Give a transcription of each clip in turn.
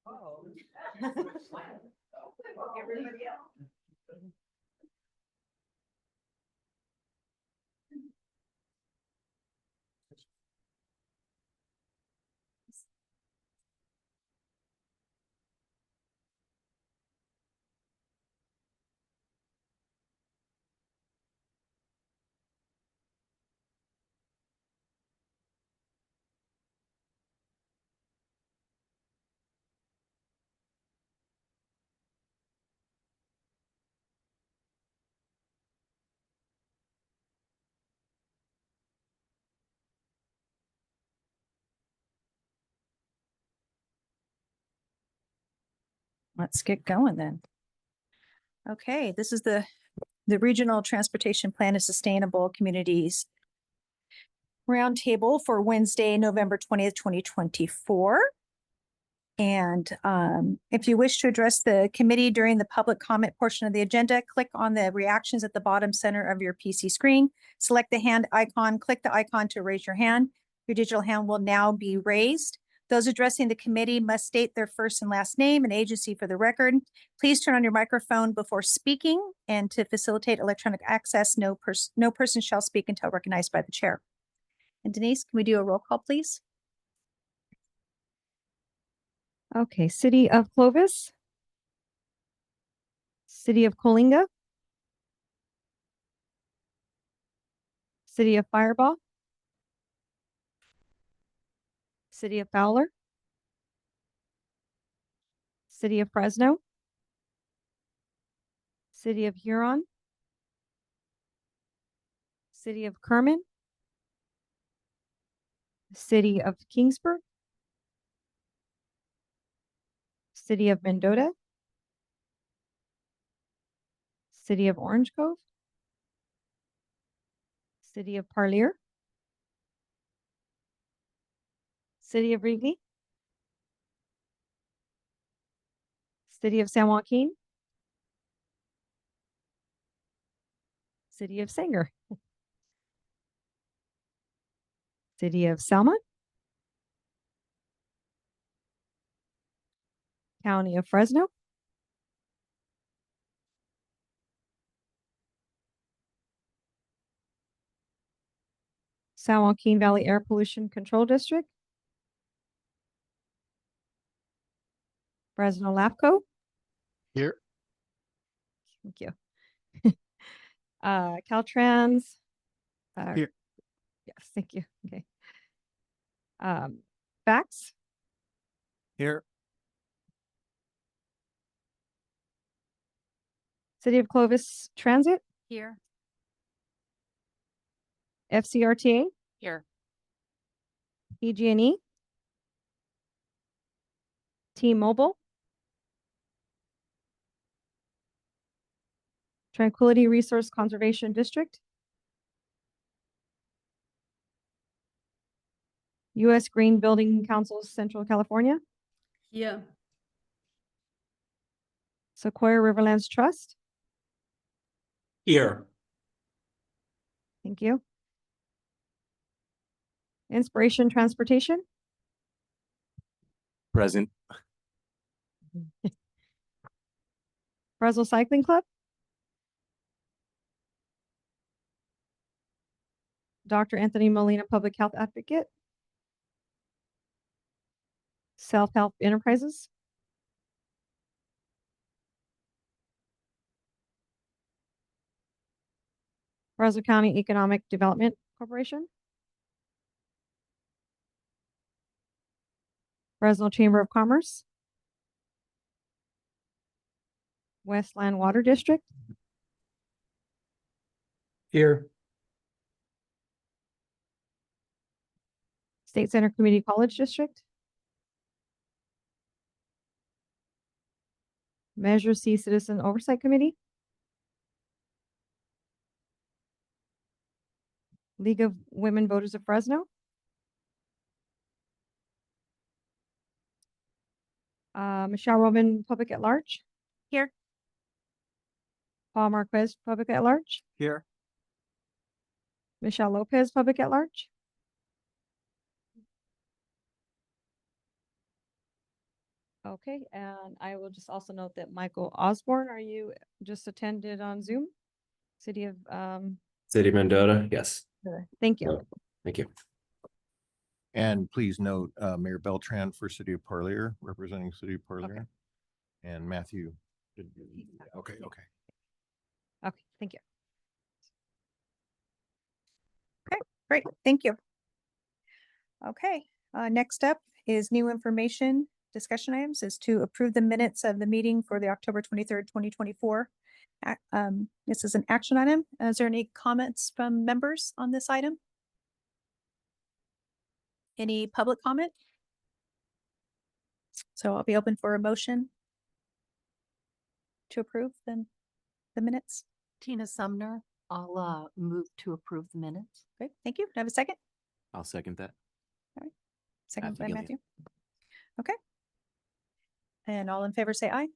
Oh. Everybody else. Let's get going then. Okay, this is the Regional Transportation Plan of Sustainable Communities Roundtable for Wednesday, November 20th, 2024. And if you wish to address the committee during the public comment portion of the agenda, click on the reactions at the bottom center of your PC screen. Select the hand icon, click the icon to raise your hand. Your digital hand will now be raised. Those addressing the committee must state their first and last name and agency for the record. Please turn on your microphone before speaking, and to facilitate electronic access, no person shall speak until recognized by the chair. And Denise, can we do a roll call, please? Okay, City of Clovis, City of Coalinga, City of Firebaugh, City of Fowler, City of Fresno, City of Huron, City of Kerman, City of Kingsburg, City of Mendota, City of Orange Cove, City of Parlier, City of Reedley, City of San Joaquin, City of Sanger, City of Selma, County of Fresno, San Joaquin Valley Air Pollution Control District, Fresno LAFCO. Here. Thank you. Caltrans. Here. Yes, thank you. Okay. Fax. Here. City of Clovis Transit. Here. FCRTA. Here. PG&E. T-Mobile. Tranquility Resource Conservation District. U.S. Green Building Council, Central California. Yeah. Sequoia Riverlands Trust. Here. Thank you. Inspiration Transportation. Present. Fresno Cycling Club. Dr. Anthony Molina, Public Health Advocate. Self-Help Enterprises. Fresno County Economic Development Corporation. Fresno Chamber of Commerce. Westland Water District. Here. State Center Community College District. Measure C Citizen Oversight Committee. League of Women Voters of Fresno. Michelle Robin, Public at Large. Here. Paul Marquez, Public at Large. Here. Michelle Lopez, Public at Large. Okay, and I will just also note that Michael Osborne, are you just attended on Zoom? City of, City of Mendota, yes. thank you. No, thank you. And please note, Mayor Beltran for City of Parlier, representing City of Parlier. And Matthew. Okay, okay. Okay, thank you. Great, thank you. Okay, next up is new information. Discussion items is to approve the minutes of the meeting for the October 23rd, 2024. This is an action item. Is there any comments from members on this item? Any public comment? So I'll be open for a motion to approve the minutes. Tina Sumner, I'll move to approve the minutes. Great, thank you. Do I have a second? I'll second that. Second by Matthew Matthew. Okay. And all in favor say aye.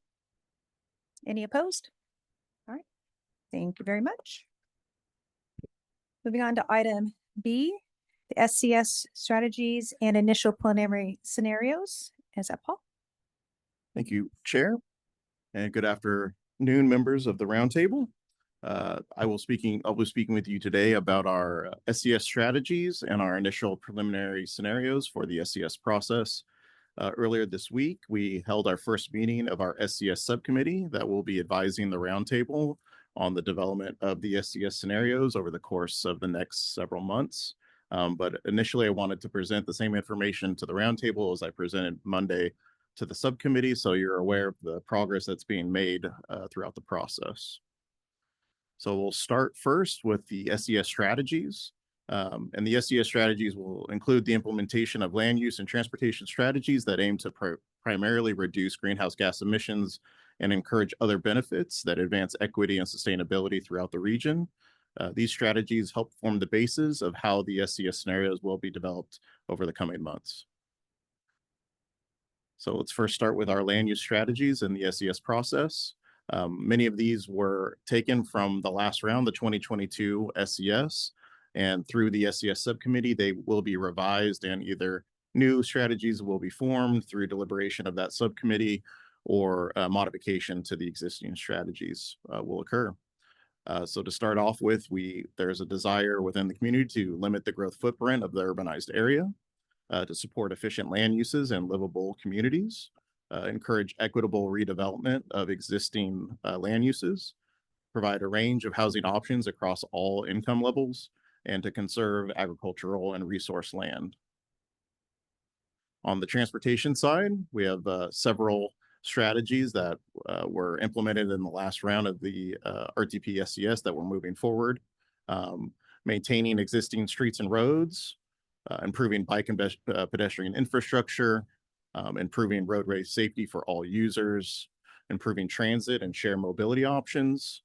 Any opposed? All right. Thank you very much. Moving on to item B, the SCS strategies and initial preliminary scenarios. Is that Paul? Thank you, Chair, and good afternoon, members of the Roundtable. I'll be speaking with you today about our SCS strategies and our initial preliminary scenarios for the SCS process. Earlier this week, we held our first meeting of our SCS subcommittee that will be advising the Roundtable on the development of the SCS scenarios over the course of the next several months. But initially, I wanted to present the same information to the Roundtable as I presented Monday to the subcommittee, so you're aware of the progress that's being made throughout the process. So we'll start first with the SCS strategies. And the SCS strategies will include the implementation of land use and transportation strategies that aim to primarily reduce greenhouse gas emissions and encourage other benefits that advance equity and sustainability throughout the region. These strategies help form the basis of how the SCS scenarios will be developed over the coming months. So let's first start with our land use strategies in the SCS process. Many of these were taken from the last round, the 2022 SCS, and through the SCS subcommittee, they will be revised and either new strategies will be formed through deliberation of that subcommittee or modification to the existing strategies will occur. So to start off with, there's a desire within the community to limit the growth footprint of the urbanized area, to support efficient land uses and livable communities, encourage equitable redevelopment of existing land uses, provide a range of housing options across all income levels, and to conserve agricultural and resource land. On the transportation side, we have several strategies that were implemented in the last round of the RTP SCS that we're moving forward. Maintaining existing streets and roads, improving bike and pedestrian infrastructure, improving roadway safety for all users, improving transit and shared mobility options,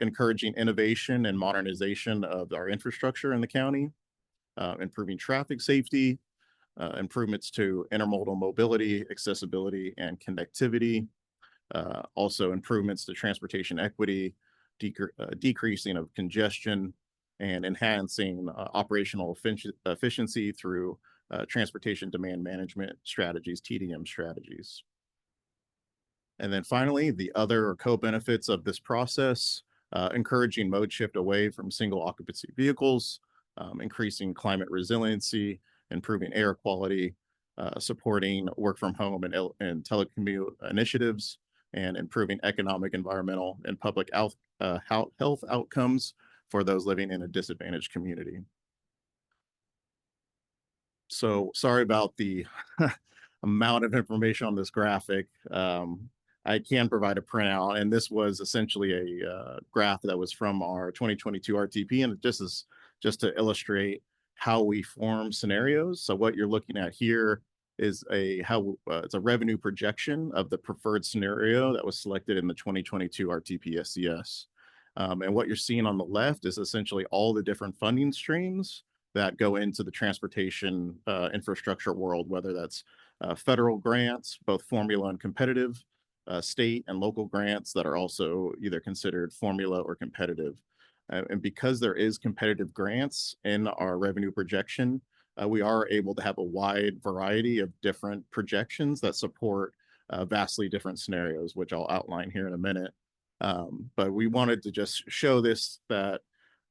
encouraging innovation and modernization of our infrastructure in the county, improving traffic safety, improvements to intermodal mobility, accessibility, and connectivity, also improvements to transportation equity, decreasing of congestion, and enhancing operational efficiency through transportation demand management strategies, TDM strategies. And then finally, the other co-benefits of this process, encouraging mode shift away from single occupancy vehicles, increasing climate resiliency, improving air quality, supporting work from home and telecommute initiatives, and improving economic, environmental, and public health outcomes for those living in a disadvantaged community. So sorry about the amount of information on this graphic. I can provide a printout, and this was essentially a graph that was from our 2022 RTP, and this is just to illustrate how we form scenarios. So what you're looking at here is it's a revenue projection of the preferred scenario that was selected in the 2022 RTP SCS. And what you're seeing on the left is essentially all the different funding streams that go into the transportation infrastructure world, whether that's federal grants, both formula and competitive, state and local grants that are also either considered formula or competitive. And because there is competitive grants in our revenue projection, we are able to have a wide variety of different projections that support vastly different scenarios, which I'll outline here in a minute. But we wanted to just show this, that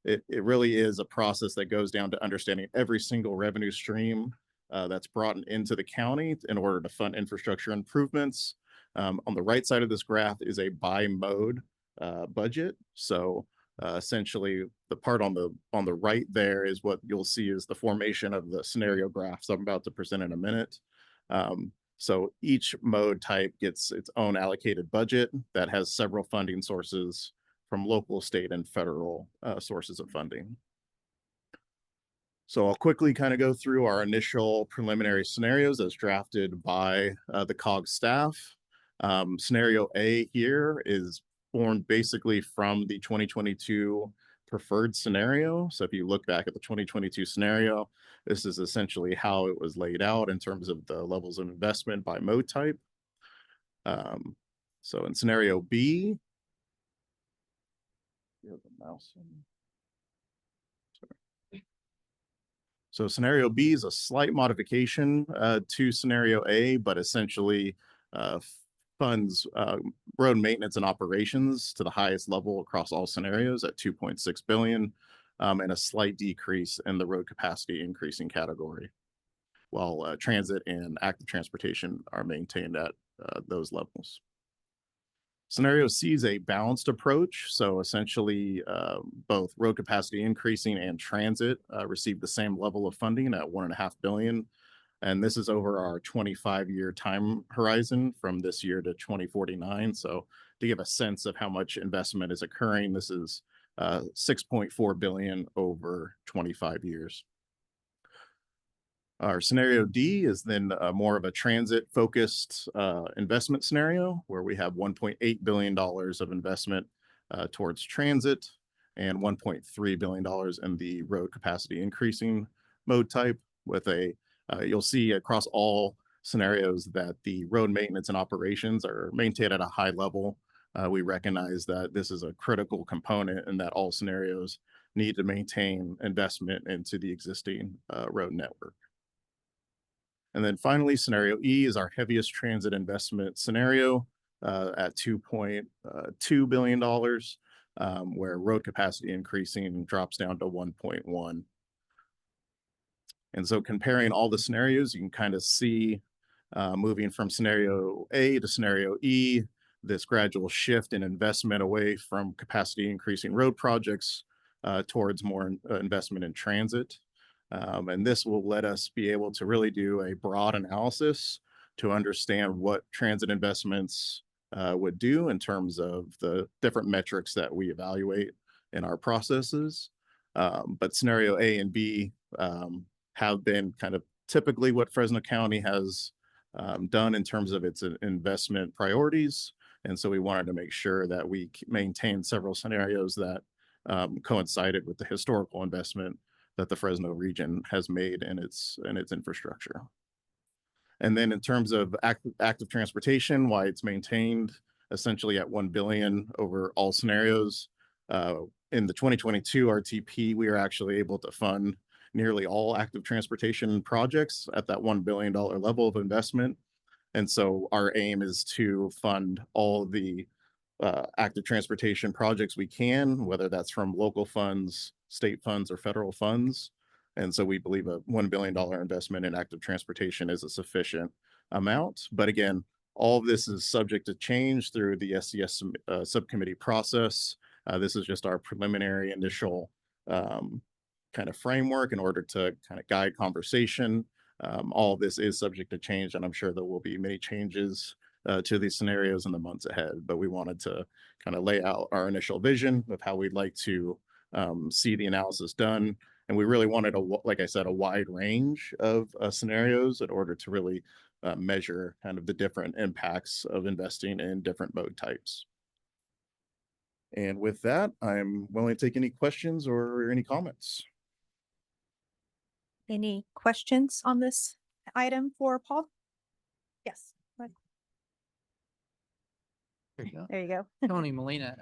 it really is a process that goes down to understanding every single revenue stream that's brought into the county in order to fund infrastructure improvements. On the right side of this graph is a by mode budget. So essentially, the part on the right there is what you'll see is the formation of the scenario graphs I'm about to present in a minute. So each mode type gets its own allocated budget that has several funding sources from local, state, and federal sources of funding. So I'll quickly kind of go through our initial preliminary scenarios as drafted by the COG staff. Scenario A here is formed basically from the 2022 preferred scenario. So if you look back at the 2022 scenario, this is essentially how it was laid out in terms of the levels of investment by mode type. So in scenario B, so scenario B is a slight modification to scenario A, but essentially funds road maintenance and operations to the highest level across all scenarios at 2.6 billion, and a slight decrease in the road capacity increasing category, while transit and active transportation are maintained at those levels. Scenario C is a balanced approach. So essentially, both road capacity increasing and transit receive the same level of funding at 1.5 billion. And this is over our 25-year time horizon from this year to 2049. So to give a sense of how much investment is occurring, this is 6.4 billion over 25 years. Our scenario D is then more of a transit focused investment scenario where we have $1.8 billion of investment towards transit and $1.3 billion in the road capacity increasing mode type, with a you'll see across all scenarios that the road maintenance and operations are maintained at a high level. We recognize that this is a critical component and that all scenarios need to maintain investment into the existing road network. And then finally, scenario E is our heaviest transit investment scenario at $2.2 billion, where road capacity increasing drops down to 1.1. And so comparing all the scenarios, you can kind of see moving from scenario A to scenario E, this gradual shift in investment away from capacity increasing road projects towards more investment in transit. And this will let us be able to really do a broad analysis to understand what transit investments would do in terms of the different metrics that we evaluate in our processes. But scenario A and B have been kind of typically what Fresno County has done in terms of its investment priorities. And so we wanted to make sure that we maintain several scenarios that coincided with the historical investment that the Fresno region has made in its infrastructure. And then in terms of active transportation, why it's maintained essentially at 1 billion over all scenarios. In the 2022 RTP, we are actually able to fund nearly all active transportation projects at that $1 billion level of investment. And so our aim is to fund all the active transportation projects we can, whether that's from local funds, state funds, or federal funds. And so we believe a $1 billion investment in active transportation is a sufficient amount. But again, all of this is subject to change through the SCS subcommittee process. This is just our preliminary initial kind of framework in order to kind of guide conversation. All of this is subject to change, and I'm sure there will be many changes to these scenarios in the months ahead. But we wanted to kind of lay out our initial vision of how we'd like to see the analysis done. And we really wanted, like I said, a wide range of scenarios in order to really measure kind of the different impacts of investing in different mode types. And with that, I'm willing to take any questions or any comments. Any questions on this item for Paul? Yes. go ahead. There you go. There you go. Tony Molina,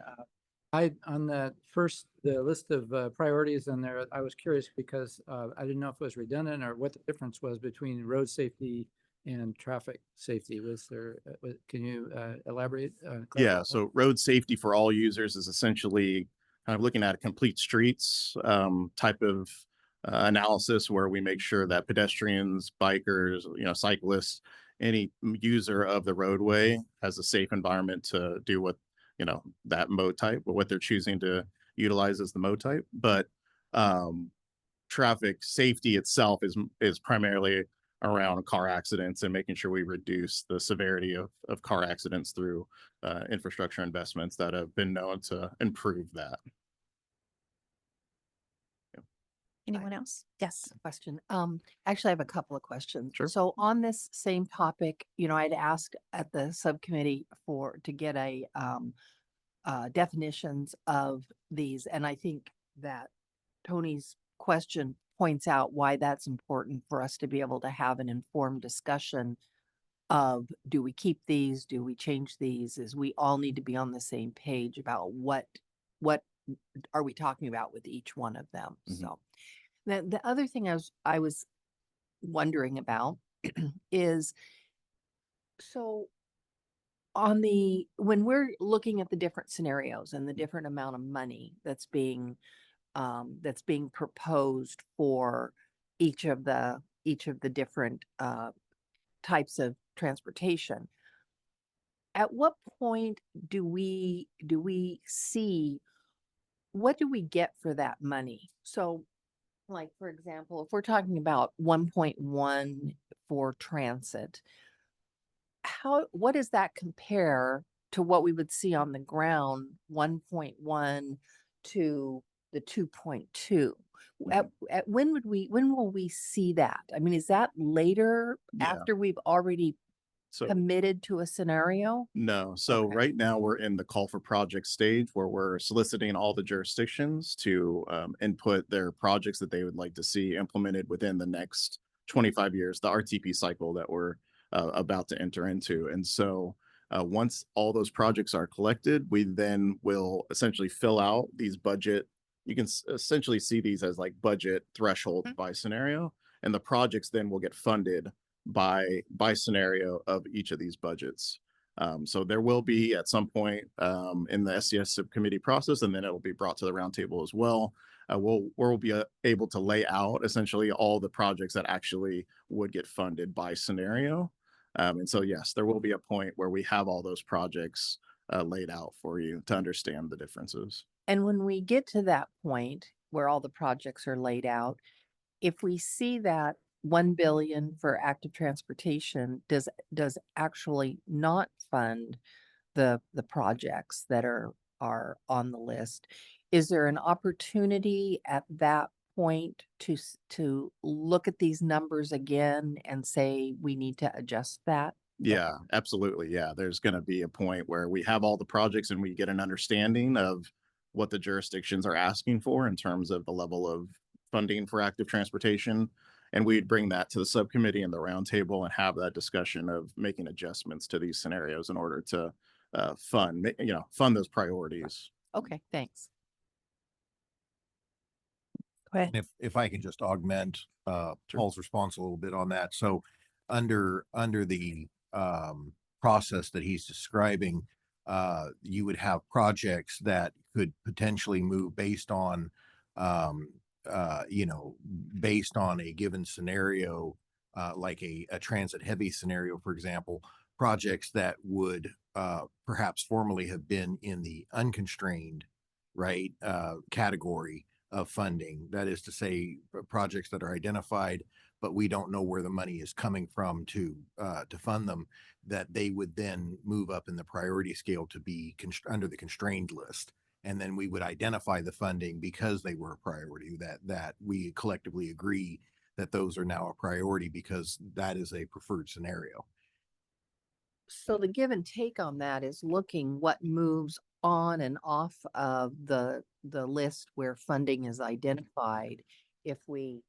On the first, the list of priorities in there, I was curious because I didn't know if it was redundant or what the difference was between road safety and traffic safety. Was there, can you elaborate? Clarify Yeah, that? so road safety for all users is essentially kind of looking at a complete streets type of analysis where we make sure that pedestrians, bikers, cyclists, any user of the roadway has a safe environment to do what, that mode type, or what they're choosing to utilize as the mode type. But um, traffic safety itself is primarily around car accidents and making sure we reduce the severity of car accidents through infrastructure investments that have been known to improve that. Anyone else? Yes. Question. Actually, I have a couple of questions. Sure. So on this same topic, I'd asked at the subcommittee to get definitions of these, and I think that Tony's question points out why that's important for us to be able to have an informed discussion of, do we keep these? Do we change these? Is we all need to be on the same page about what are we talking about with each one of them? Mhm. So the other thing I was wondering about is, so when we're looking at the different scenarios and the different amount of money that's being proposed for each of the different types of transportation, at what point do we see, what do we get for that money? So, like, for example, if we're talking about 1.1 for transit, what does that compare to what we would see on the ground, 1.1 to the 2.2? When will we see that? I mean, is that later, Yeah. after we've already So committed to a scenario? no, so Okay. right now we're in the call for project stage where we're soliciting all the jurisdictions to input their projects that they would like to see implemented within the next 25 years, the RTP cycle that we're about to enter into. And so once all those projects are collected, we then will essentially fill out these budget. You can essentially see these as like budget thresholds by scenario, and the projects then will get funded by scenario of each of these budgets. So there will be at some point in the SCS subcommittee process, and then it will be brought to the roundtable as well. We'll be able to lay out essentially all the projects that actually would get funded by scenario. And so yes, there will be a point where we have all those projects laid out for you to understand the differences. And when we get to that point where all the projects are laid out, if we see that 1 billion for active transportation does actually not fund the projects that are on the list, is there an opportunity at that point to look at these numbers again and say we need to adjust that? Yeah, absolutely. Yeah, there's going to be a point where we have all the projects and we get an understanding of what the jurisdictions are asking for in terms of the level of funding for active transportation. And we'd bring that to the subcommittee and the roundtable and have that discussion of making adjustments to these scenarios in order to fund those priorities. Okay, thanks. Go ahead. And if I can just augment Paul's response a little bit on that. So under the process that he's describing, you would have projects that could potentially move based on based on a given scenario, like a transit heavy scenario, for example, projects that would perhaps formerly have been in the unconstrained, right, category of funding. That is to say, projects that are identified, but we don't know where the money is coming from to fund them, that they would then move up in the priority scale to be under the constrained list. And then we would identify the funding because they were a priority, that we collectively agree that those are now a priority because that is a preferred scenario. So the give and take on that is looking what moves on and off of the list where funding is identified. If we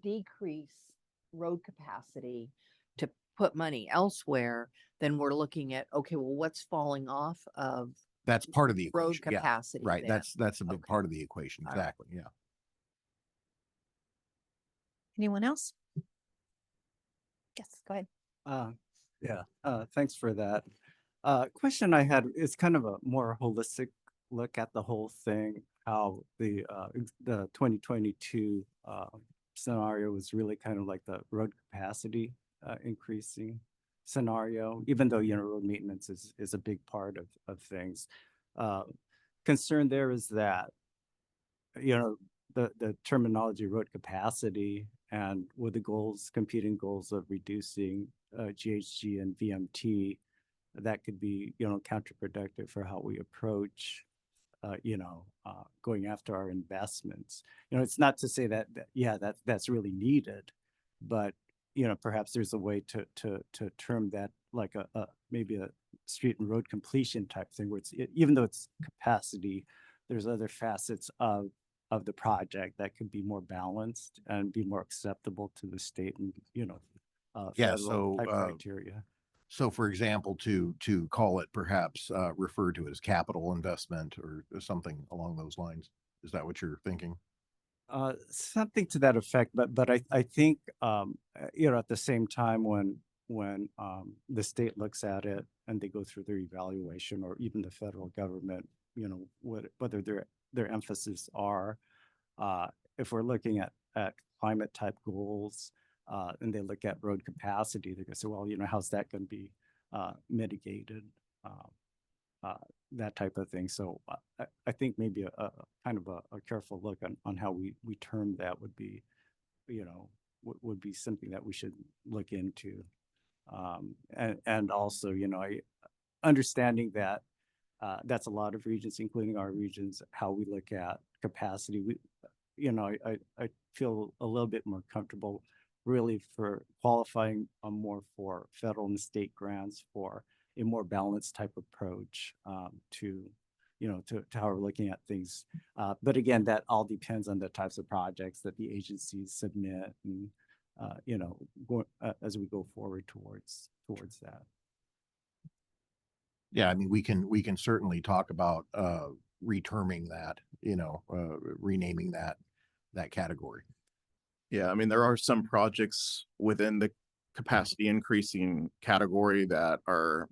decrease road capacity to put money elsewhere, then we're looking at, okay, well, what's falling off of That's part of the road equation. Yeah, capacity. right. then. That's a big Okay. part of the equation. All right. Exactly. Yeah. Anyone else? Yes, go ahead. Thanks for that. Question I had is kind of a more holistic look at the whole thing, how the 2022 scenario was really kind of like the road capacity increasing scenario, even though, road maintenance is a big part of things. Concern there is that, the terminology road capacity and with the competing goals of reducing GHG and VMT, that could be, counterproductive for how we approach, going after our investments. It's not to say that's really needed, but, perhaps there's a way to term that like maybe a street and road completion type thing where even though it's capacity, there's other facets of the project that could be more balanced and be more acceptable to the state and, Yeah, federal type so, criteria. So for example, to call it perhaps refer to it as capital investment or something along those lines. Is that what you're thinking? Something to that effect, but I think, at the same time when the state looks at it and they go through their evaluation, or even the federal government, whether their emphasis are, if we're looking at climate type goals, and they look at road capacity, they're gonna say, well, how's that gonna be mitigated? That type of thing. So I think maybe a kind of a careful look on how we term that would be, would be something that we should look into. And also, understanding that that's a lot of regions, including our regions, how we look at capacity. I feel a little bit more comfortable really for qualifying more for federal and state grants for a more balanced type approach to how we're looking at things. But again, that all depends on the types of projects that the agencies submit and, as we go forward towards that. Yeah, I mean, we can certainly talk about reterming that, renaming that category. Yeah, I mean, there are some projects within the capacity increasing category that are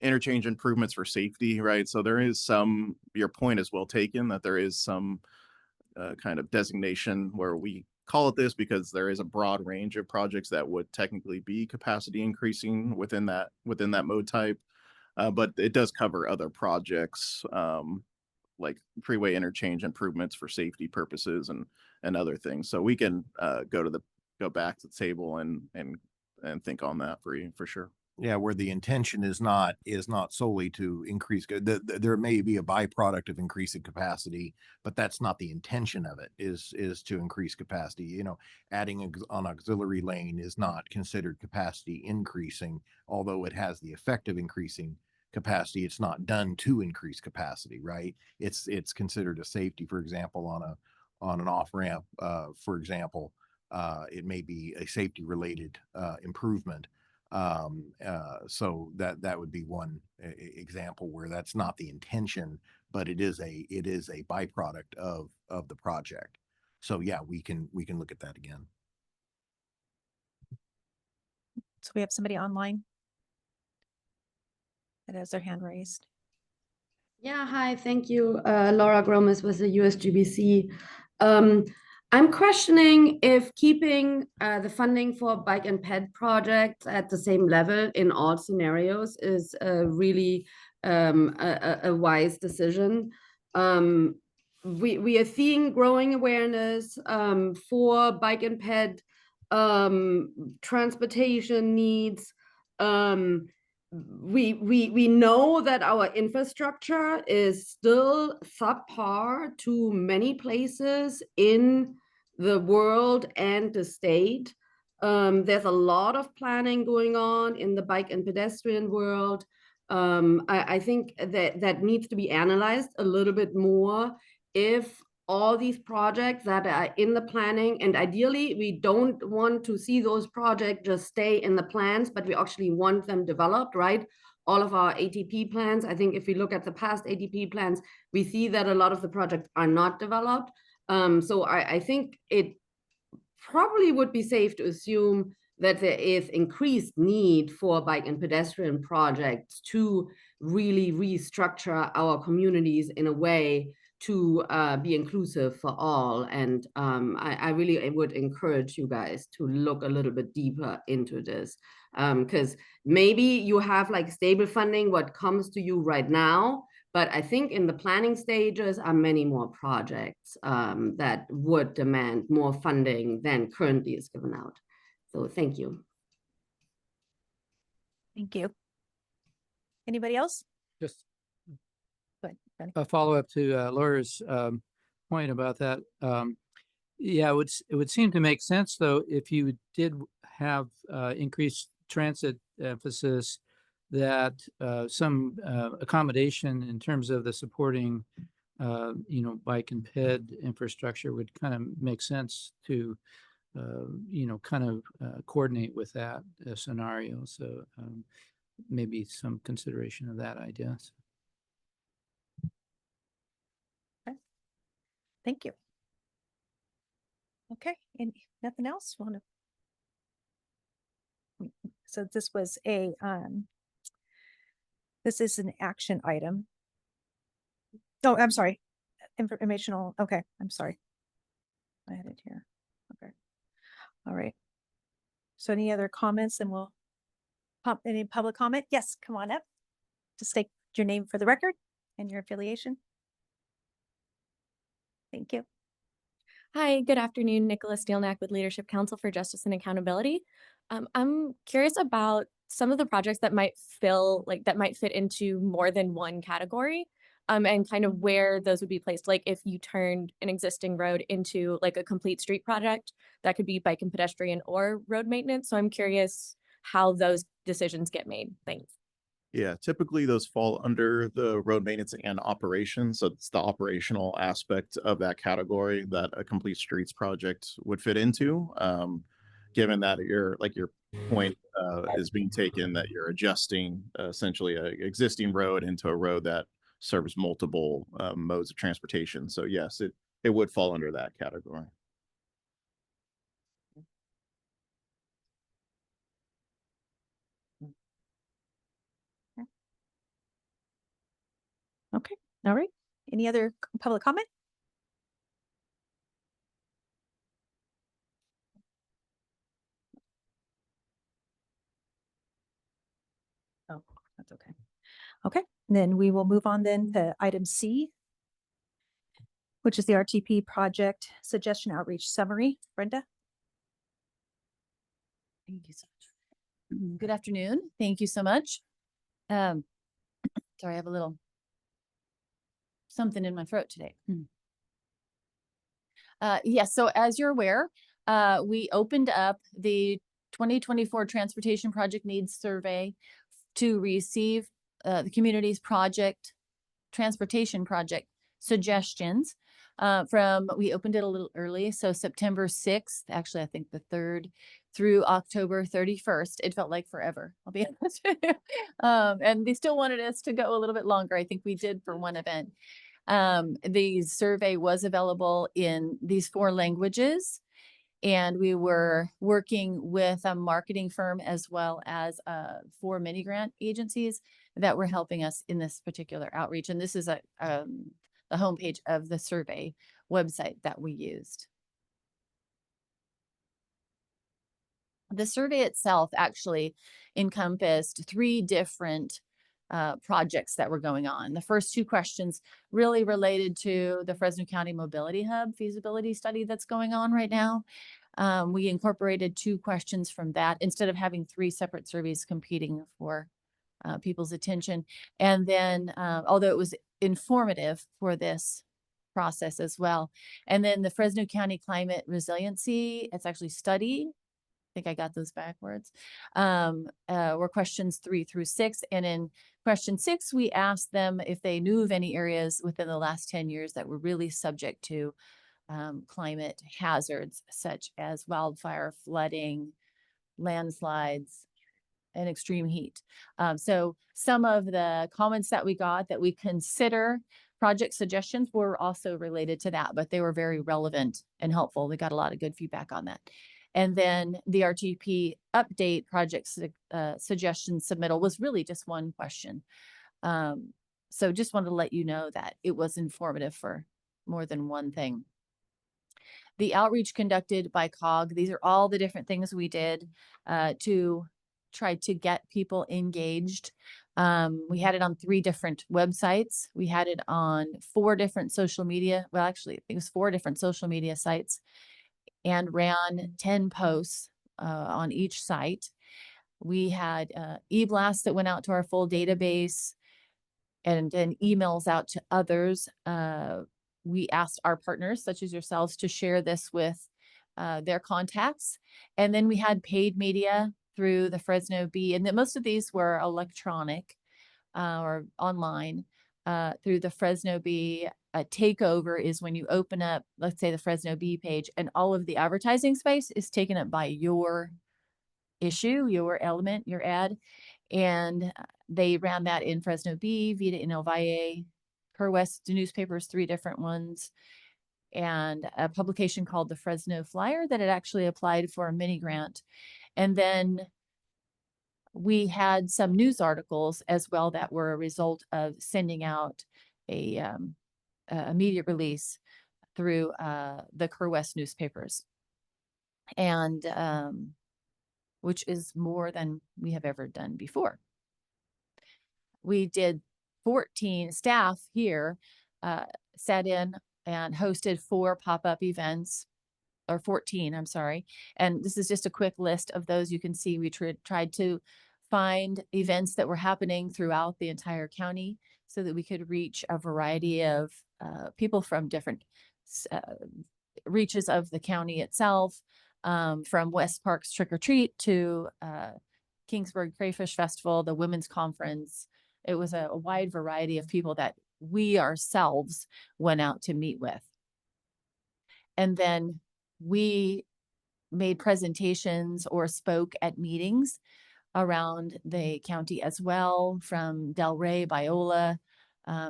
interchange improvements for safety, right? So there is your point is well taken, that there is some kind of designation where we call it this because there is a broad range of projects that would technically be capacity increasing within that mode type. But it does cover other projects, like freeway interchange improvements for safety purposes and other things. So we can go back to the table and think on that for sure. Yeah, where the intention is not solely to increase, there may be a byproduct of increasing capacity, but that's not the intention of it, is to increase capacity. Adding an auxiliary lane is not considered capacity increasing, although it has the effect of increasing capacity. It's not done to increase capacity, right? It's considered a safety, for example, on an off ramp, for example, it may be a safety related improvement. So that would be one example where that's not the intention, but it is a byproduct of the project. So yeah, we can look at that again. So we have somebody online that has their hand raised. Yeah, hi, thank you. Laura Gromes with the USGBC. I'm questioning if keeping the funding for bike and ped projects at the same level in all scenarios is really a wise decision. We are seeing growing awareness for bike and ped transportation needs. We know that our infrastructure is still subpar to many places in the world and the state. There's a lot of planning going on in the bike and pedestrian world. I think that needs to be analyzed a little bit more if all these projects that are in the planning, and ideally we don't want to see those projects just stay in the plans, but we actually want them developed, right? all of our ATP plans. I think if we look at the past ATP plans, we see that a lot of the projects are not developed. So I think it probably would be safe to assume that there is increased need for bike and pedestrian projects to really restructure our communities in a way to be inclusive for all. And I really would encourage you guys to look a little bit deeper into this, because maybe you have like stable funding, what comes to you right now, but I think in the planning stages are many more projects that would demand more funding than currently is given out. So thank you. Thank you. Anybody else? Just Go ahead, Benny. a follow-up to Laura's point about that. Yeah, it would seem to make sense, though, if you did have increased transit emphasis, that some accommodation in terms of the supporting, bike and ped infrastructure would kind of make sense to, coordinate with that scenario. So maybe some consideration of that idea. Thank you. Okay, and nothing else? So this was this is an action item. Oh, I'm sorry. Informational. Okay, I'm sorry. I had it here. Okay. All right. So any other comments, and we'll any public comment? Yes, come on up. Just state your name for the record and your affiliation. Thank you. Hi, good afternoon. Nicola Steelnack with Leadership Council for Justice and Accountability. I'm curious about some of the projects that might fit into more than one category, and kind of where those would be placed. Like if you turned an existing road into like a complete street project, that could be bike and pedestrian or road maintenance. So I'm curious how those decisions get made. Thanks. Yeah, typically those fall under the road maintenance and operations. So it's the operational aspect of that category that a complete streets project would fit into. Given that your point is being taken, that you're adjusting essentially an existing road into a road that serves multiple modes of transportation. So yes, it would fall under that category. Okay. All right. Any other public comment? Oh, that's okay. Okay, then we will move on then to item C, which is the RTP project suggestion outreach summary. Brenda? Thank you so much. Good afternoon. Thank you so much. Sorry, I have a little something in my throat today. Yes, so as you're aware, we opened up the 2024 Transportation Project Needs Survey to receive the community's transportation project suggestions. We opened it a little early, so September 6th, actually I think the 3rd, through October 31st. It felt like forever, I'll be honest with you. And they still wanted us to go a little bit longer. I think we did for one event. The survey was available in these 4 languages, and we were working with a marketing firm as well as 4 mini grant agencies that were helping us in this particular outreach. And this is the homepage of the survey website that we used. The survey itself actually encompassed 3 different projects that were going on. The first 2 questions really related to the Fresno County Mobility Hub feasibility study that's going on right now. We incorporated 2 questions from that instead of having 3 separate surveys competing for people's attention. And then, although it was informative for this process as well. And then the Fresno County Climate Resiliency, it's actually study. I think I got those backwards, were questions 3 through 6. And in question 6, we asked them if they knew of any areas within the last 10 years that were really subject to climate hazards, such as wildfire, flooding, landslides, and extreme heat. So some of the comments that we got that we consider project suggestions were also related to that, but they were very relevant and helpful. We got a lot of good feedback on that. And then the RTP update project suggestion submittal was really just one question. So just wanted to let you know that it was informative for more than one thing. The outreach conducted by COG, these are all the different things we did to try to get people engaged. We had it on 3 different websites. We had it on 4 different social media. Well, actually, it was 4 different social media sites and ran 10 posts on each site. We had e-blasts that went out to our full database and then emails out to others. We asked our partners, such as yourselves, to share this with their contacts. And then we had paid media through the Fresno Bee, and that most of these were electronic or online through the Fresno Bee. A takeover is when you open up, let's say, the Fresno Bee page, and all of the advertising space is taken up by your issue, your element, your ad. And they ran that in Fresno Bee, Vida in El Valle, Per West newspapers, 3 different ones, and a publication called the Fresno Flyer that had actually applied for a mini grant. And then we had some news articles as well that were a result of sending out a media release through the Kerr West newspapers, and which is more than we have ever done before. We did 14 staff here sat in and hosted 4 pop-up events, or 14, I'm sorry. And this is just a quick list of those. You can see we tried to find events that were happening throughout the entire county so that we could reach a variety of people from different reaches of the county itself, from West Park's Trick or Treat to Kingsburg Crayfish Festival, the Women's Conference. It was a wide variety of people that we ourselves went out to meet with. And then we made presentations or spoke at meetings around the county as well, from Delray, Biola.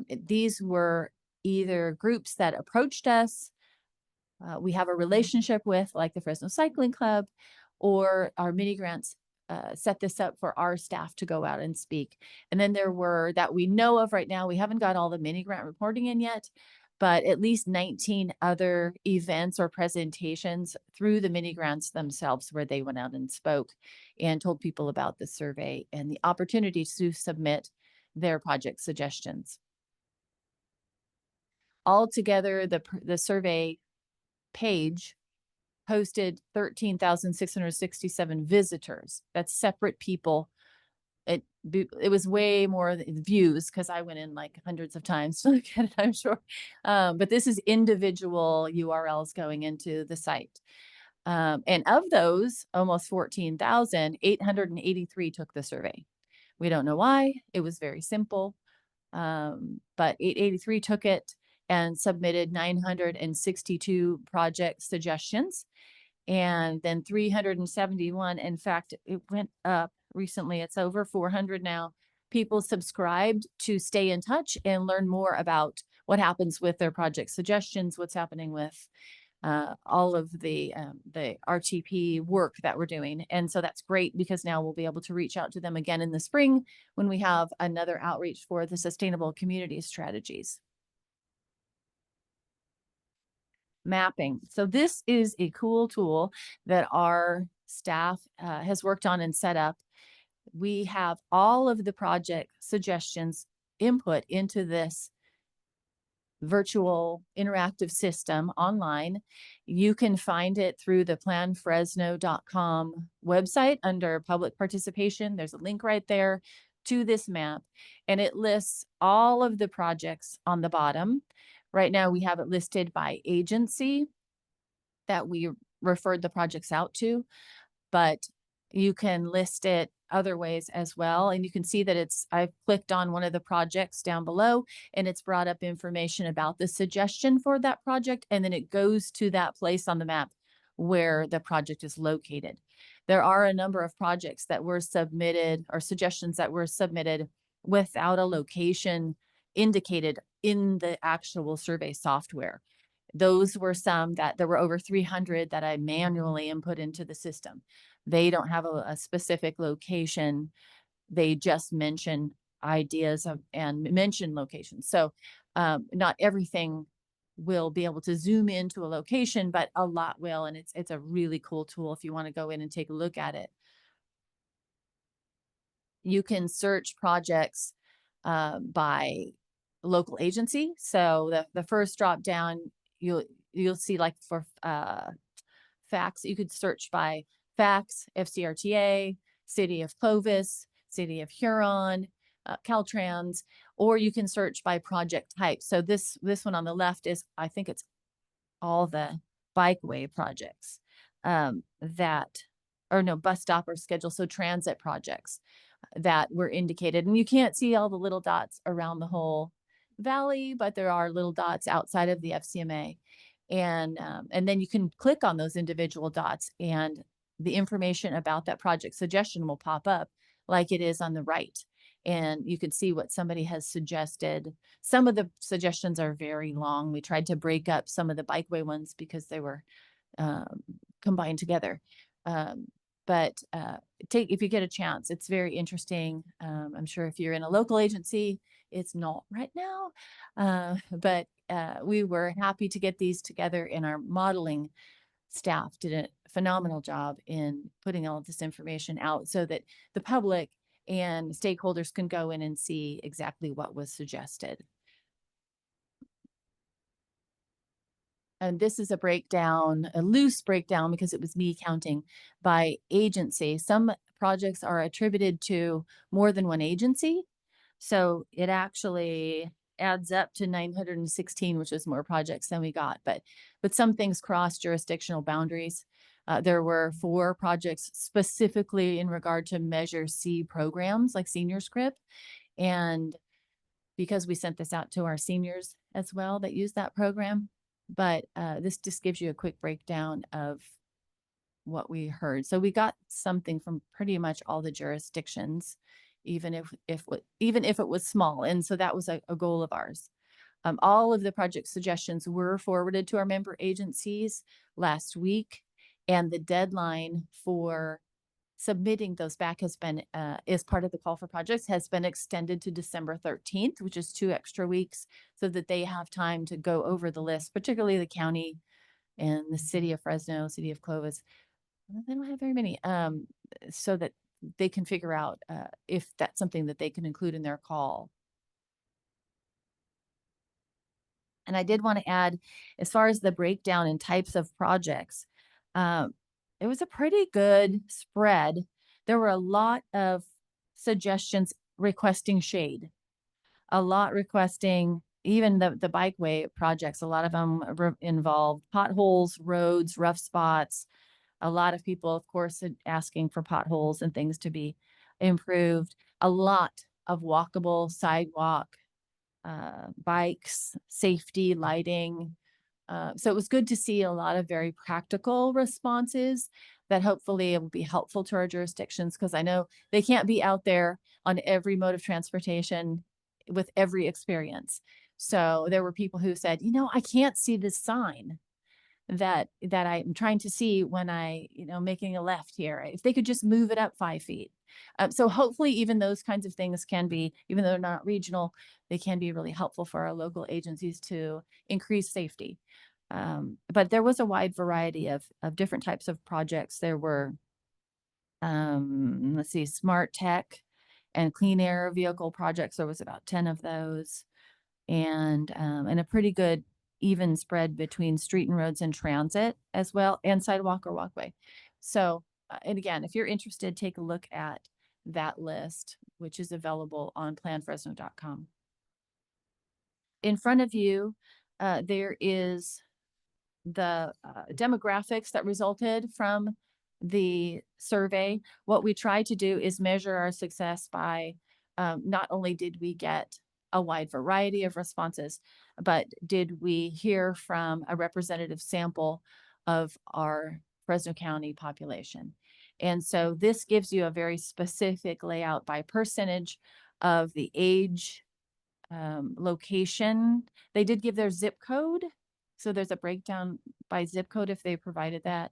These were either groups that approached us, we have a relationship with, like the Fresno Cycling Club, or our mini grants set this up for our staff to go out and speak. And then there were, that we know of right now, we haven't got all the mini grant reporting in yet, but at least 19 other events or presentations through the mini grants themselves where they went out and spoke and told people about the survey and the opportunity to submit their project suggestions. Altogether, the survey page hosted 13,667 visitors. That's separate people. It was way more views because I went in like hundreds of times to look at it, I'm sure. But this is individual URLs going into the site. And of those, almost 14,000, 883 took the survey. We don't know why. It was very simple. But 883 took it and submitted 962 project suggestions. And then 371, in fact, it went up recently. It's over 400 now. People subscribed to stay in touch and learn more about what happens with their project suggestions, what's happening with all of the RTP work that we're doing. And so that's great because now we'll be able to reach out to them again in the spring when we have another outreach for the sustainable community strategies. Mapping. So this is a cool tool that our staff has worked on and set up. We have all of the project suggestions input into this virtual interactive system online. You can find it through the planfresno.com website under public participation. There's a link right there to this map, and it lists all of the projects on the bottom. Right now, we have it listed by agency that we referred the projects out to, but you can list it other ways as well. And you can see that I've clicked on one of the projects down below and it's brought up information about the suggestion for that project. And then it goes to that place on the map where the project is located. There are a number of projects that were submitted or suggestions that were submitted without a location indicated in the actual survey software. Those were some that there were over 300 that I manually input into the system. They don't have a specific location. They just mention ideas of and mention locations. So not everything will be able to zoom into a location, but a lot will. And it's a really cool tool if you want to go in and take a look at it. You can search projects by local agency. So the first drop down, you'll see like for facts, you could search by facts, FCRTA, City of Clovis, City of Huron, Caltrans, or you can search by project type. So this one on the left is, I think it's all the bikeway projects bus stop or schedule. So transit projects that were indicated. And you can't see all the little dots around the whole valley, but there are little dots outside of the FCMA. And then you can click on those individual dots and the information about that project suggestion will pop up like it is on the right. And you can see what somebody has suggested. Some of the suggestions are very long. We tried to break up some of the bikeway ones because they were combined together. But if you get a chance, it's very interesting. I'm sure if you're in a local agency, it's not right now, but we were happy to get these together, and our modeling staff did a phenomenal job in putting all of this information out so that the public and stakeholders can go in and see exactly what was suggested. And this is a breakdown, a loose breakdown, because it was me counting by agency. Some projects are attributed to more than one agency. So it actually adds up to 916, which is more projects than we got. But some things cross jurisdictional boundaries. There were 4 projects specifically in regard to Measure C programs like Senior Script. And because we sent this out to our seniors as well that use that program. But this just gives you a quick breakdown of what we heard. So we got something from pretty much all the jurisdictions, even if it was small. And so that was a goal of ours. All of the project suggestions were forwarded to our member agencies last week, and the deadline for submitting those back has been, as part of the call for projects, has been extended to December 13th, which is 2 extra weeks, so that they have time to go over the list, particularly the county and the city of Fresno, city of Clovis. They don't have very many, so that they can figure out if that's something that they can include in their call. And I did want to add, as far as the breakdown in types of projects, it was a pretty good spread. There were a lot of suggestions requesting shade, a lot requesting even the bikeway projects. A lot of them involved potholes, roads, rough spots. A lot of people, of course, asking for potholes and things to be improved. A lot of walkable sidewalk, bikes, safety, lighting. So it was good to see a lot of very practical responses that hopefully will be helpful to our jurisdictions, because I know they can't be out there on every mode of transportation with every experience. So there were people who said, I can't see this sign that I'm trying to see when making a left here. If they could just move it up 5 feet. So hopefully even those kinds of things can be, even though they're not regional, they can be really helpful for our local agencies to increase safety. But there was a wide variety of different types of projects. There were, smart tech and clean air vehicle projects. There was about 10 of those, and a pretty good even spread between street and roads and transit as well, and sidewalk or walkway. So, and again, if you're interested, take a look at that list, which is available on planfresno.com. In front of you, there is the demographics that resulted from the survey. What we try to do is measure our success by not only did we get a wide variety of responses, but did we hear from a representative sample of our Fresno County population? And so this gives you a very specific layout by percentage of the age, location. They did give their zip code. So there's a breakdown by zip code if they provided that.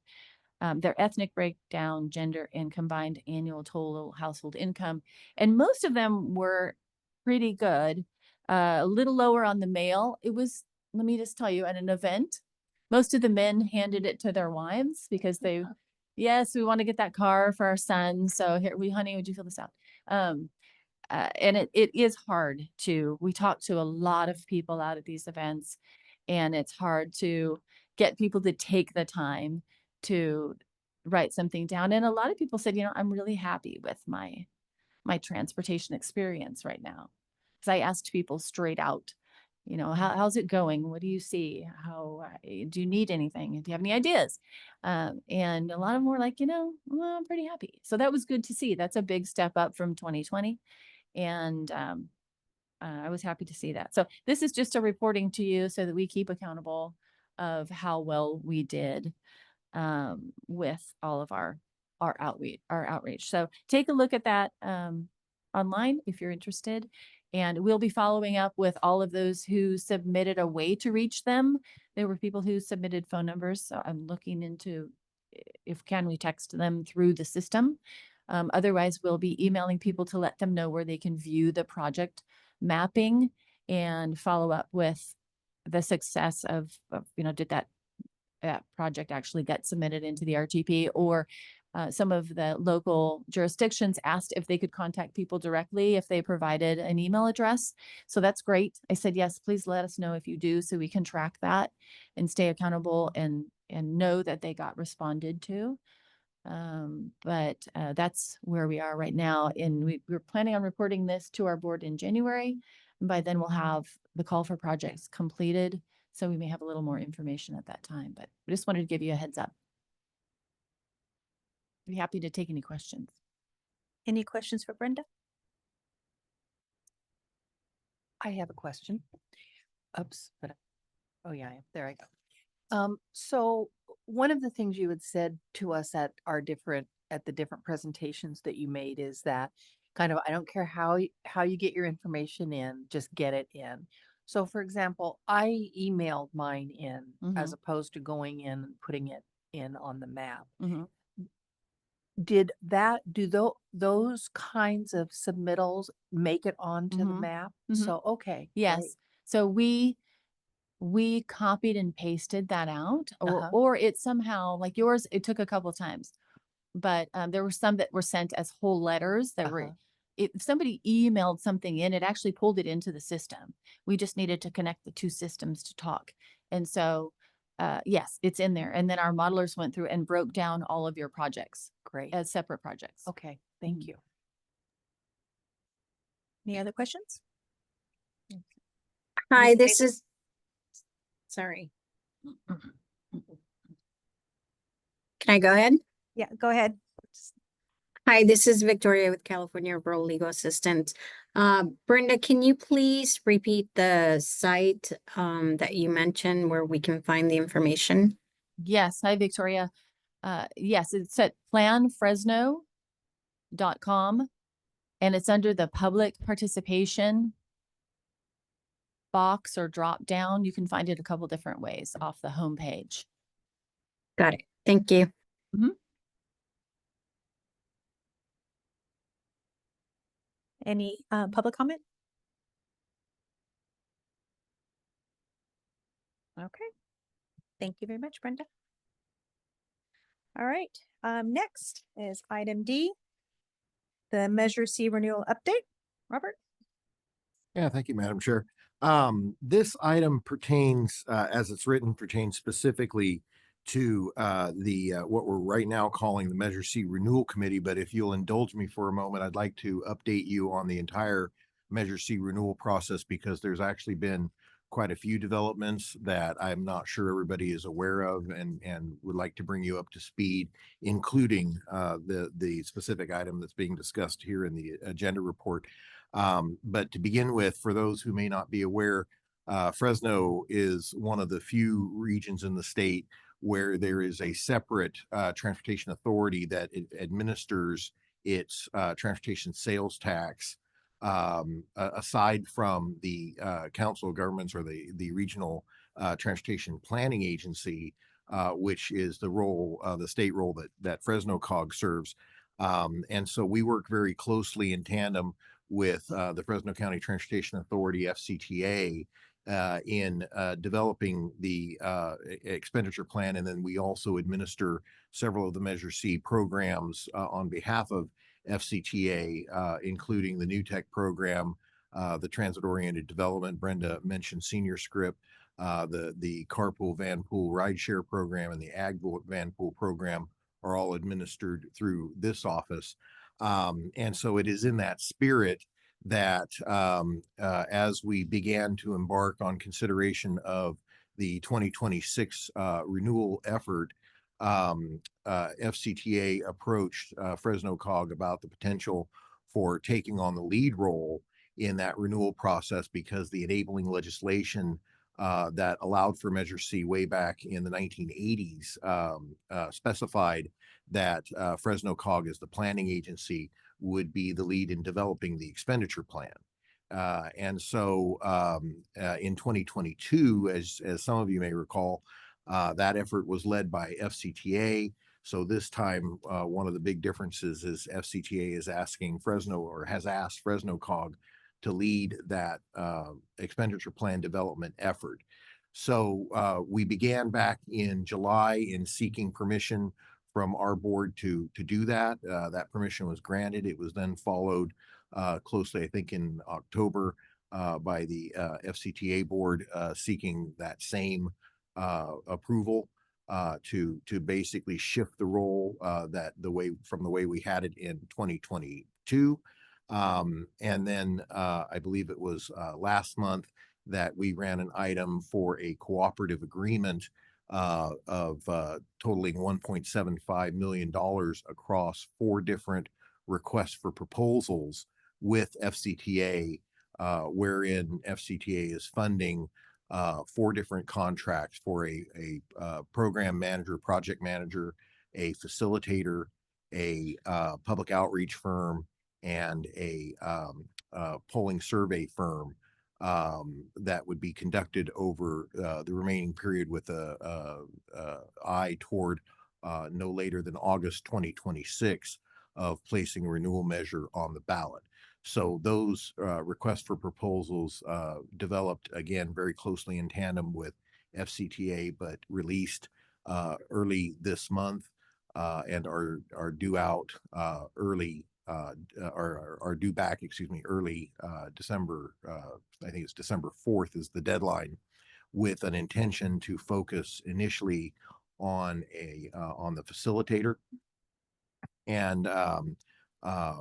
Their ethnic breakdown, gender, and combined annual total household income. And most of them were pretty good. A little lower on the male. It was, let me just tell you, at an event, most of the men handed it to their wives because they, yes, we want to get that car for our son. So here, honey, would you fill this out? And it is hard we talk to a lot of people out at these events, and it's hard to get people to take the time to write something down. And a lot of people said, I'm really happy with my transportation experience right now. Because I asked people straight out, how's it going? What do you see? How do you need anything? Do you have any ideas? And a lot of them were like, well, I'm pretty happy. So that was good to see. That's a big step up from 2020. And I was happy to see that. So this is just a reporting to you so that we keep accountable of how well we did with all of our outreach. So take a look at that online if you're interested. And we'll be following up with all of those who submitted a way to reach them. There were people who submitted phone numbers. So I'm looking into can we text them through the system. Otherwise, we'll be emailing people to let them know where they can view the project mapping and follow up with the success of did that project actually get submitted into the RTP, or some of the local jurisdictions asked if they could contact people directly if they provided an email address. So that's great. I said, yes, please let us know if you do so we can track that and stay accountable and know that they got responded to. But that's where we are right now. And we're planning on reporting this to our board in January. And by then we'll have the call for projects completed. So we may have a little more information at that time, but I just wanted to give you a heads up. Be happy to take any questions. Any questions for Brenda? I have a question. Oops, oh yeah, there I go. So one of the things you had said to us at the different presentations that you made is that kind of, I don't care how you get your information in, just get it in. So for example, I emailed mine in as opposed to going in and putting it in on the map. Do those kinds of submittals make it onto the map? So, okay. Yes. Great. So we copied and pasted that out, or it somehow, like yours, it took a couple of times, but there were some that were sent as whole letters that were, if somebody emailed something in, it actually pulled it into the system. We just needed to connect the two systems to talk. And so, yes, it's in there. And then our modelers went through and broke down all of your projects. Great. As separate projects. Okay. Thank you. Any other questions? Hi, this is, sorry. Can I go ahead? Yeah, go ahead. Hi, this is Victoria with California Rural Legal Assistant. Brenda, can you please repeat the site that you mentioned where we can find the information? Yes. Hi, Victoria. Yes, it's at planfresno.com, and it's under the public participation box or drop down. You can find it a couple different ways off the homepage. Got it. Thank you. Any public comment? Okay. Thank you very much, Brenda. All right. Next is item D, the Measure C renewal update. Robert? Yeah, thank you, Madam Chair. This item pertains, as it's written, pertains specifically to what we're right now calling the Measure C Renewal Committee. But if you'll indulge me for a moment, I'd like to update you on the entire Measure C renewal process, because there's actually been quite a few developments that I'm not sure everybody is aware of, and would like to bring you up to speed, including the specific item that's being discussed here in the agenda report. But to begin with, for those who may not be aware, Fresno is one of the few regions in the state where there is a separate transportation authority that administers its transportation sales tax aside from the Council of Governments or the regional transportation planning agency, which is the role, the state role that Fresno COG serves. And so we work very closely in tandem with the Fresno County Transportation Authority, FCTA, in developing the expenditure plan. And then we also administer several of the Measure C programs on behalf of FCTA, including the New Tech program, the Transit-Oriented Development. Brenda mentioned Senior Script, the Carpool Van Pool Rideshare program, and the Ag Van Pool program are all administered through this office. And so it is in that spirit that as we began to embark on consideration of the 2026 renewal effort, FCTA approached Fresno COG about the potential for taking on the lead role in that renewal process, because the enabling legislation that allowed for Measure C way back in the 1980s specified that Fresno COG, as the planning agency, would be the lead in developing the expenditure plan. And so in 2022, as some of you may recall, that effort was led by FCTA. So this time, one of the big differences is FCTA is asking Fresno, or has asked Fresno COG, to lead that expenditure plan development effort. So we began back in July in seeking permission from our board to do that. That permission was granted. It was then followed closely, I think, in October by the FCTA board seeking that same approval to basically shift the role from the way we had it in 2022. And then I believe it was last month that we ran an item for a cooperative agreement of totaling $1.75 million across 4 different requests for proposals with FCTA, wherein FCTA is funding 4 different contracts for a program manager, project manager, a facilitator, a public outreach firm, and a polling survey firm that would be conducted over the remaining period with a eye toward no later than August 2026 of placing a renewal measure on the ballot. So those requests for proposals developed, again, very closely in tandem with FCTA, but released early this month and are due out early are due back, early December. I think it's December 4th is the deadline, with an intention to focus initially on the facilitator and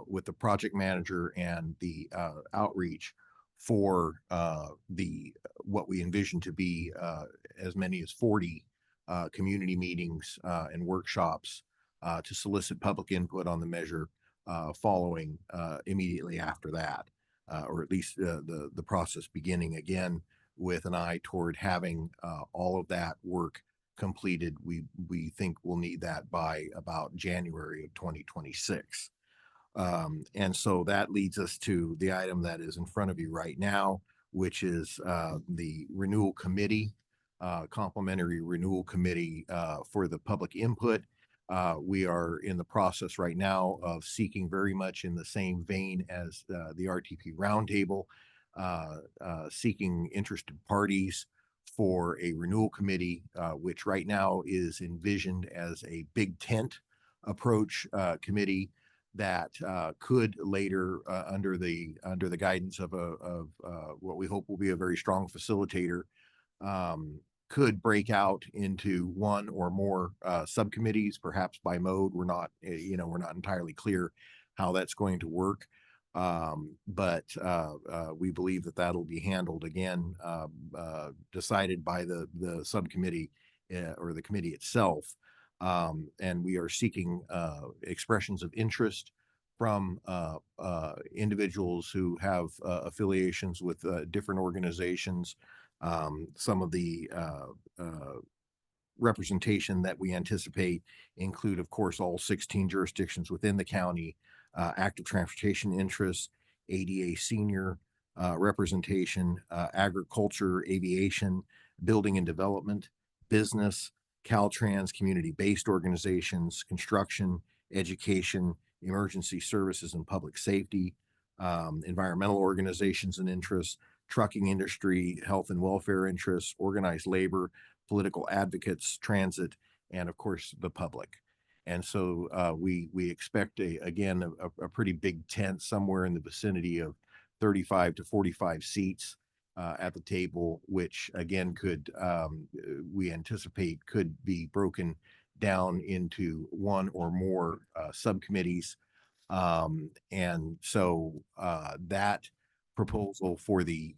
with the project manager and the outreach for what we envision to be as many as 40 community meetings and workshops to solicit public input on the measure following immediately after that, or at least the process beginning again with an eye toward having all of that work completed. We think we'll need that by about January of 2026. And so that leads us to the item that is in front of you right now, which is the renewal committee, complimentary renewal committee for the public input. We are in the process right now of seeking, very much in the same vein as the RTP Roundtable, seeking interested parties for a renewal committee, which right now is envisioned as a big tent approach committee that could later, under the guidance of what we hope will be a very strong facilitator, could break out into one or more subcommittees, perhaps by mode. We're not entirely clear how that's going to work, but we believe that that'll be handled again, decided by the subcommittee or the committee itself. And we are seeking expressions of interest from individuals who have affiliations with different organizations. Some of the representation that we anticipate include, of course, all 16 jurisdictions within the county, active transportation interests, ADA senior representation, agriculture, aviation, building and development, business, Caltrans, community-based organizations, construction, education, emergency services and public safety, environmental organizations and interests, trucking industry, health and welfare interests, organized labor, political advocates, transit, and of course, the public. And so we expect again a pretty big tent, somewhere in the vicinity of 35 to 45 seats at the table, which again could we anticipate could be broken down into one or more subcommittees. And so that proposal for the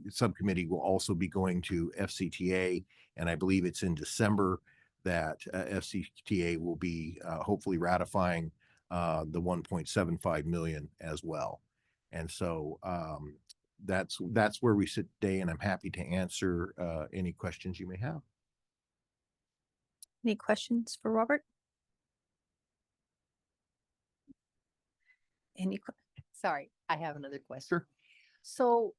subcommittee will also be going to FCTA, and I believe it's in December that FCTA will be hopefully ratifying the 1.75 million as well. And so that's where we sit today, and I'm happy to answer any questions you may have. Any questions for Robert? Sorry, I have another question. So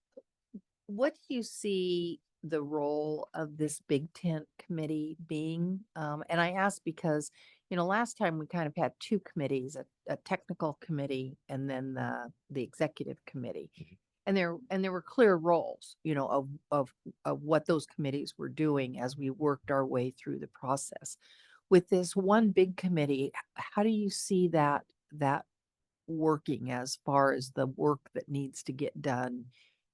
what do you see the role of this big tent committee being? And I ask because, last time we kind of had two committees, a technical committee and then the executive committee. And there were clear roles, of what those committees were doing as we worked our way through the process. With this one big committee, how do you see that working as far as the work that needs to get done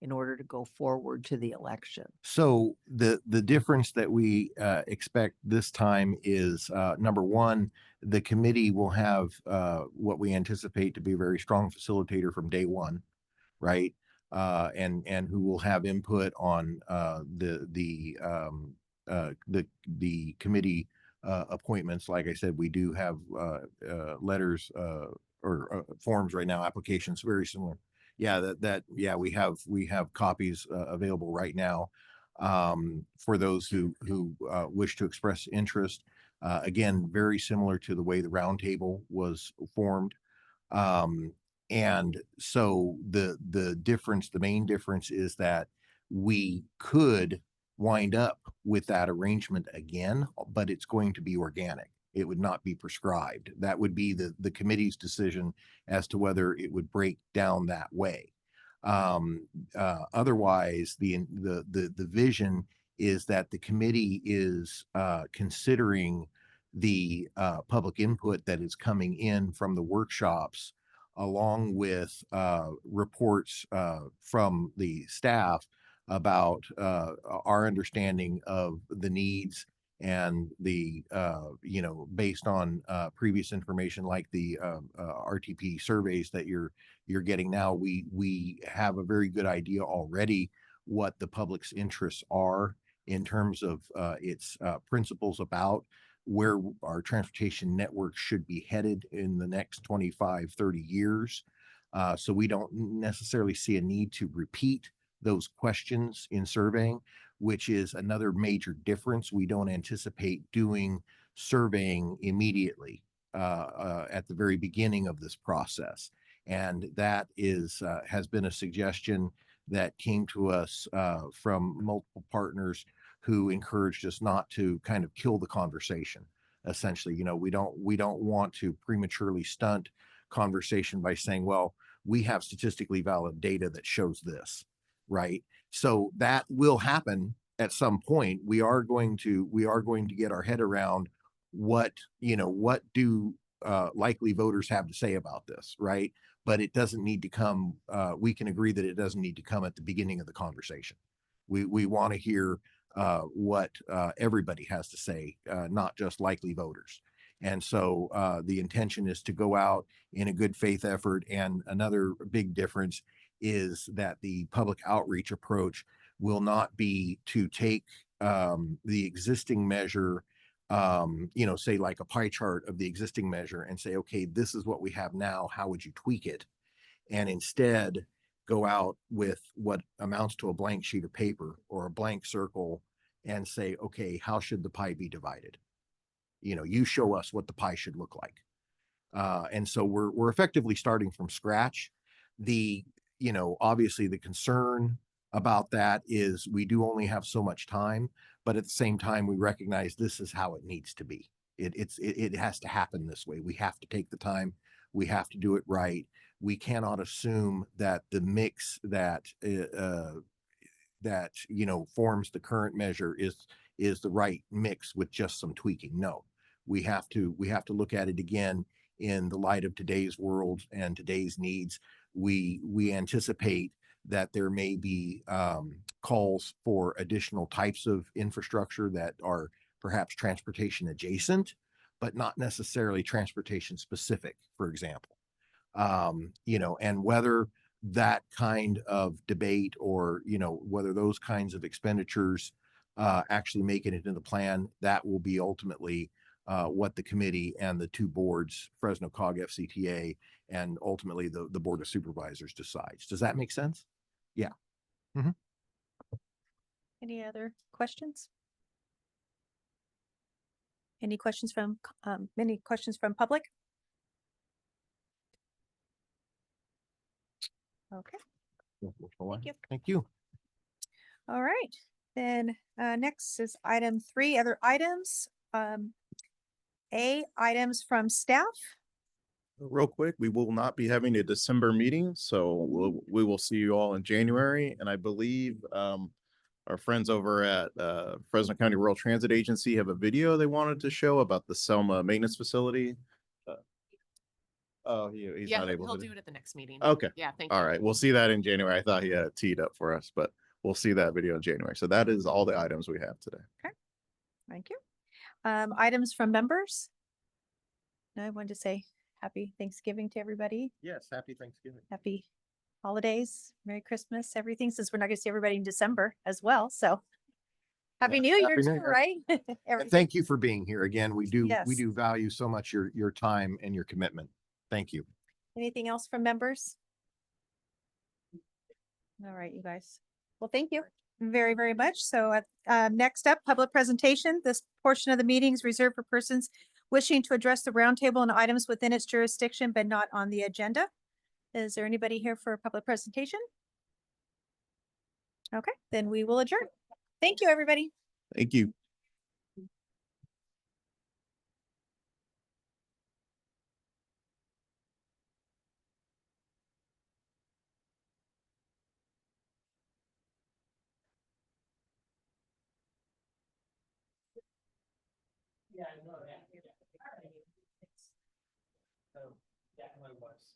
in order to go forward to the election? So the difference that we expect this time is number one, the committee will have what we anticipate to be a very strong facilitator from day one, right? And who will have input on the committee appointments. Like I said, we do have letters or forms right now, applications very similar. Yeah, we have copies available right now for those who wish to express interest. Again, very similar to the way the Roundtable was formed. And so the difference, the main difference is that we could wind up with that arrangement again, but it's going to be organic. It would not be prescribed. That would be the committee's decision as to whether it would break down that way. Otherwise, the vision is that the committee is considering the public input that is coming in from the workshops, along with reports from the staff about our understanding of the needs and the based on previous information like the RTP surveys that you're getting now, we have a very good idea already what the public's interests are in terms of its principles about where our transportation network should be headed in the next 25, 30 years. So we don't necessarily see a need to repeat those questions in surveying, which is another major difference. We don't anticipate doing surveying immediately at the very beginning of this process. And that has been a suggestion that came to us from multiple partners who encouraged us not to kind of kill the conversation. Essentially, we don't want to prematurely stunt conversation by saying, well, we have statistically valid data that shows this, right? So that will happen at some point. We are going to get our head around what do likely voters have to say about this, right? But it doesn't need to come. We can agree that it doesn't need to come at the beginning of the conversation. We want to hear what everybody has to say, not just likely voters. And so the intention is to go out in a good faith effort. And another big difference is that the public outreach approach will not be to take the existing measure, say like a pie chart of the existing measure and say, okay, this is what we have now. How would you tweak it? And instead go out with what amounts to a blank sheet of paper or a blank circle and say, okay, how should the pie be divided? You know, you show us what the pie should look like. And so we're effectively starting from scratch. Obviously the concern about that is we do only have so much time, but at the same time, we recognize this is how it needs to be. It has to happen this way. We have to take the time. We have to do it right. We cannot assume that the mix that forms the current measure is the right mix with just some tweaking. No, we have to look at it again in the light of today's world and today's needs. We anticipate that there may be calls for additional types of infrastructure that are perhaps transportation adjacent, but not necessarily transportation specific, for example. And whether that kind of debate or, whether those kinds of expenditures actually make it into the plan, that will be ultimately what the committee and the two boards, Fresno COG FCTA, and ultimately the Board of Supervisors decides. Does that make sense? Yeah. Any other questions? Any questions from public? Okay, Thank you. Thank you. all right. Then next is item 3, other items. Items from staff. Real quick, we will not be having a December meeting, so we will see you all in January. And I believe our friends over at Fresno County Rural Transit Agency have a video they wanted to show about the Selma maintenance facility. He's not able to do it at the next meeting. Okay. Yeah, thank you. All right, we'll see that in January. I thought he had it teed up for us, but we'll see that video in January. So that is all the items we have today. Thank you. Items from members. I wanted to say happy Thanksgiving to everybody. Yes, happy Thanksgiving. Happy holidays, Merry Christmas, everything, since we're not going to see everybody in December as well. So Happy New Year, Happy New too, Year. right? And Everything. thank you for being here again. We do Yes. value so much your time and your commitment. Thank you. Anything else from members? All right, you guys. Well, thank you very, very much. So next up, public presentation. This portion of the meeting is reserved for persons wishing to address the roundtable and items within its jurisdiction, but not on the agenda. Is there anybody here for a public presentation? Okay, then we will adjourn. Thank you, everybody. Thank you. Yeah, I know that. Yeah, my wife's.